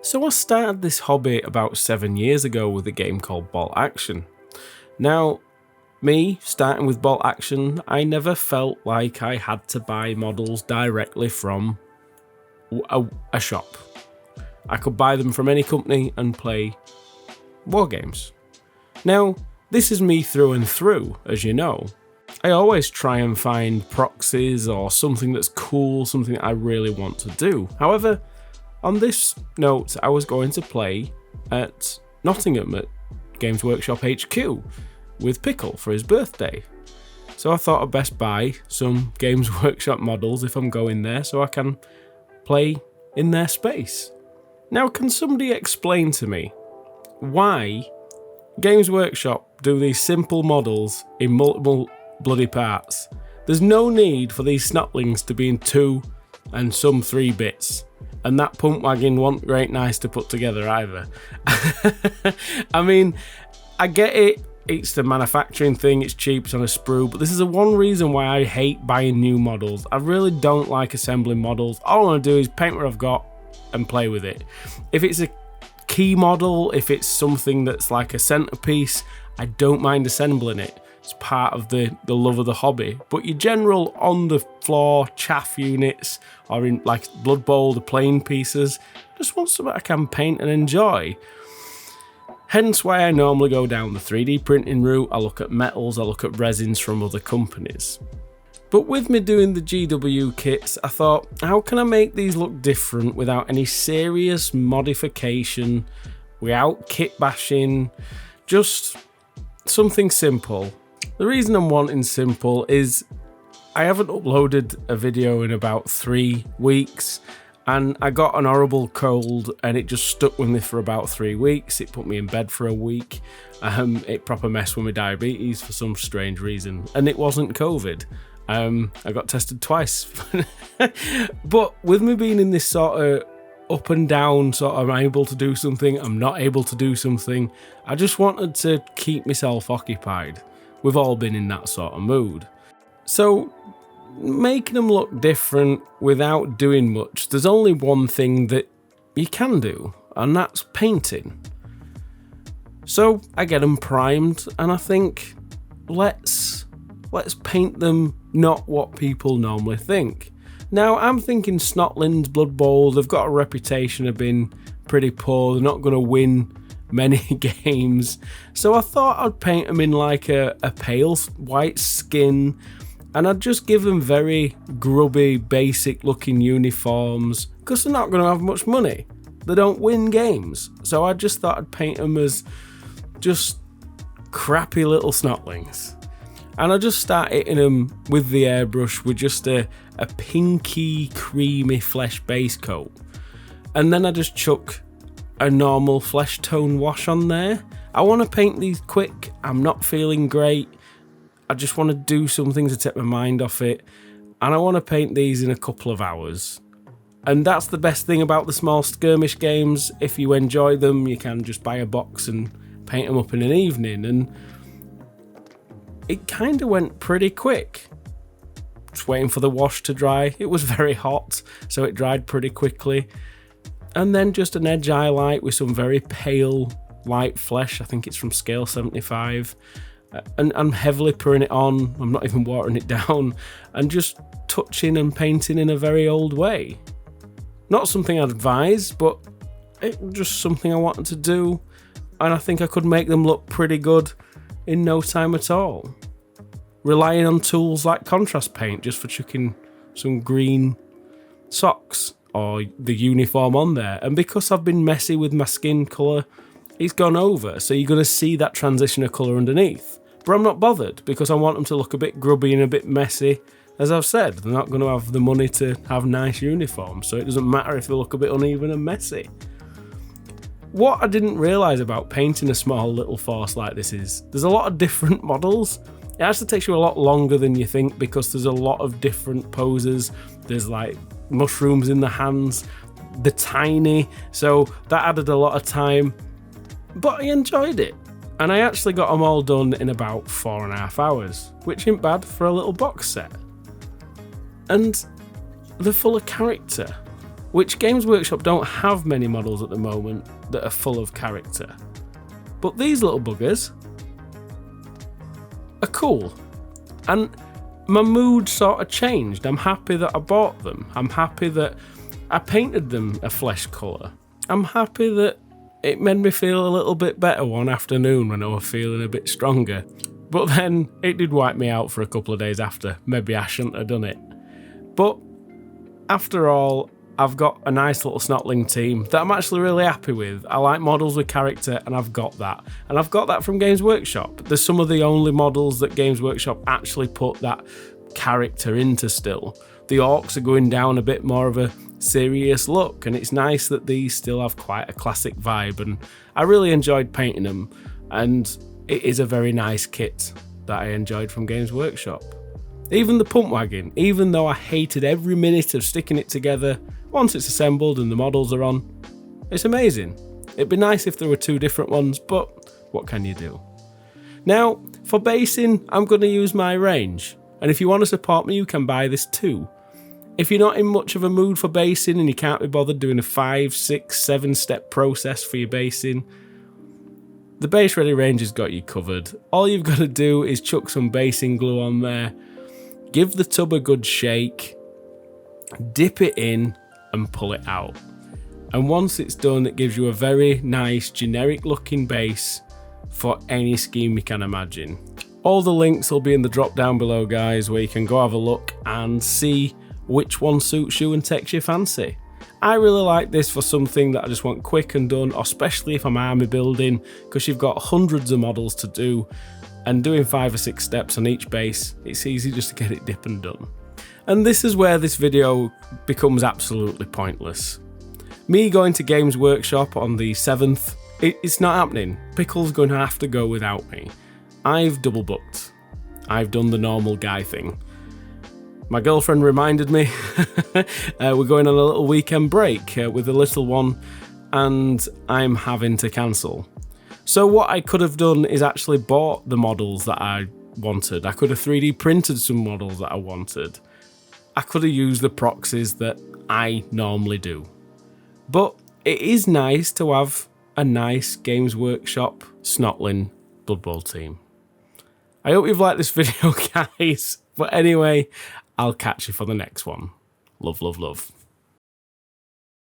So I started this hobby about 7 years ago with a game called Bolt Action. Now, me starting with Bolt Action, I never felt like I had to buy models directly from a shop. I could buy them from any company and play wargames. Now, this is me through and through, as you know. I always try and find proxies or something that's cool, something that I really want to do. However, on this note, I was going to play at Nottingham at Games Workshop HQ with Pikle for his birthday. So I thought I'd best buy some Games Workshop models if I'm going there so I can play in their space. Now, can somebody explain to me why Games Workshop do these simple models in multiple bloody parts? There's no need for these snotlings to be in 2 and some 3 bits. And that pump wagon wasn't great nice to put together either. I mean, I get it. It's the manufacturing thing, it's cheap, it's on a sprue, but this is the one reason why I hate buying new models. I really don't like assembling models. All I want to do is paint what I've got and play with it. If it's a key model, if it's something that's like a centerpiece, I don't mind assembling it. It's part of the love of the hobby. But your general on the floor chaff units, or in like Blood Bowl, the plain pieces, I just want something I can paint and enjoy. Hence why I normally go down the 3D printing route. I look at metals, I look at resins from other companies. But with me doing the GW kits, I thought, how can I make these look different without any serious modification, without kit bashing, just something simple. The reason I'm wanting simple is I haven't uploaded a video in about 3 weeks. And I got an horrible cold and it just stuck with me for about 3 weeks. It put me in bed for a week. It proper messed with my diabetes for some strange reason. And it wasn't COVID. I got tested twice. But with me being in this sort of up and down, sort of I'm able to do something, I'm not able to do something, I just wanted to keep myself occupied. We've all been in that sort of mood. So making them look different without doing much, there's only one thing that you can do, and that's painting. So I get them primed and I think, let's paint them not what people normally think. Now I'm thinking Snotlings, Blood Bowl, they've got a reputation of being pretty poor, they're not going to win many games, so I thought I'd paint them in like a pale white skin. And I'd just give them very grubby, basic looking uniforms because they're not going to have much money. They don't win games. So I just thought I'd paint them as just crappy little snotlings. And I just start hitting them with the airbrush with just a pinky, creamy flesh base coat. And then I just chuck a normal flesh tone wash on there. I want to paint these quick. I'm not feeling great. I just want to do something to take my mind off it, and I want to paint these in a couple of hours. And that's the best thing about the small skirmish games. If you enjoy them, you can just buy a box and paint them up in an evening, and it kind of went pretty quick. Just waiting for the wash to dry. It was very hot, so it dried pretty quickly. And then just an edge highlight with some very pale light flesh. I think it's from scale 75. And I'm heavily pouring it on, I'm not even watering it down, and just touching and painting in a very old way. Not something I'd advise, but it was just something I wanted to do, and I think I could make them look pretty good in no time at all. Relying on tools like contrast paint just for chucking some green socks or the uniform on there, and because I've been messy with my skin colour, it's gone over, so you're going to see that transition of colour underneath. But I'm not bothered because I want them to look a bit grubby and a bit messy. As I've said, they're not going to have the money to have nice uniforms, so it doesn't matter if they look a bit uneven and messy. What I didn't realise about painting a small little force like this is there's a lot of different models. It actually takes you a lot longer than you think because there's a lot of different poses. There's like mushrooms in the hands, they're tiny, so that added a lot of time. But I enjoyed it. And I actually got them all done in about 4.5 hours, which ain't bad for a little box set. And they're full of character. which Games Workshop don't have many models at the moment that are full of character. But these little buggers are cool. And my mood sort of changed. I'm happy that I bought them. I'm happy that I painted them a flesh colour. I'm happy that it made me feel a little bit better one afternoon when I was feeling a bit stronger. But then it did wipe me out for a couple of days after. Maybe I shouldn't have done it. But after all, I've got a nice little snotling team that I'm actually really happy with. I like models with character, and I've got that. And I've got that from Games Workshop. They're some of the only models that Games Workshop actually put that character into still. The orcs are going down a bit more of a serious look, and it's nice that these still have quite a classic vibe, and I really enjoyed painting them, and it is a very nice kit that I enjoyed from Games Workshop. Even the pump wagon, even though I hated every minute of sticking it together, once it's assembled and the models are on, it's amazing. It'd be nice if there were two different ones, but what can you do? Now, for basing, I'm going to use my range, and if you want to support me, you can buy this too. If you're not in much of a mood for basing and you can't be bothered doing a 5, 6, 7 step process for your basing, the Base Ready range has got you covered. All you've got to do is chuck some basing glue on there, give the tub a good shake, dip it in and pull it out. And once it's done, it gives you a very nice generic looking base for any scheme you can imagine. All the links will be in the drop down below, guys, where you can go have a look and see which one suits you and takes your fancy. I really like this for something that I just want quick and done, especially if I'm army building, because you've got hundreds of models to do, and doing 5 or 6 steps on each base, it's easy just to get it dip and done. And this is where this video becomes absolutely pointless. Me going to Games Workshop on the 7th, it's not happening. Pickle's going to have to go without me. I've double booked. I've done the normal guy thing. My girlfriend reminded me we're going on a little weekend break with the little one, and I'm having to cancel. So what I could have done is actually bought the models that I wanted. I could have 3D printed some models that I wanted. I could have used the proxies that I normally do. But it is nice to have a nice Games Workshop snotling Blood Bowl team. I hope you've liked this video, guys. But anyway, I'll catch you for the next one. Love, love, love.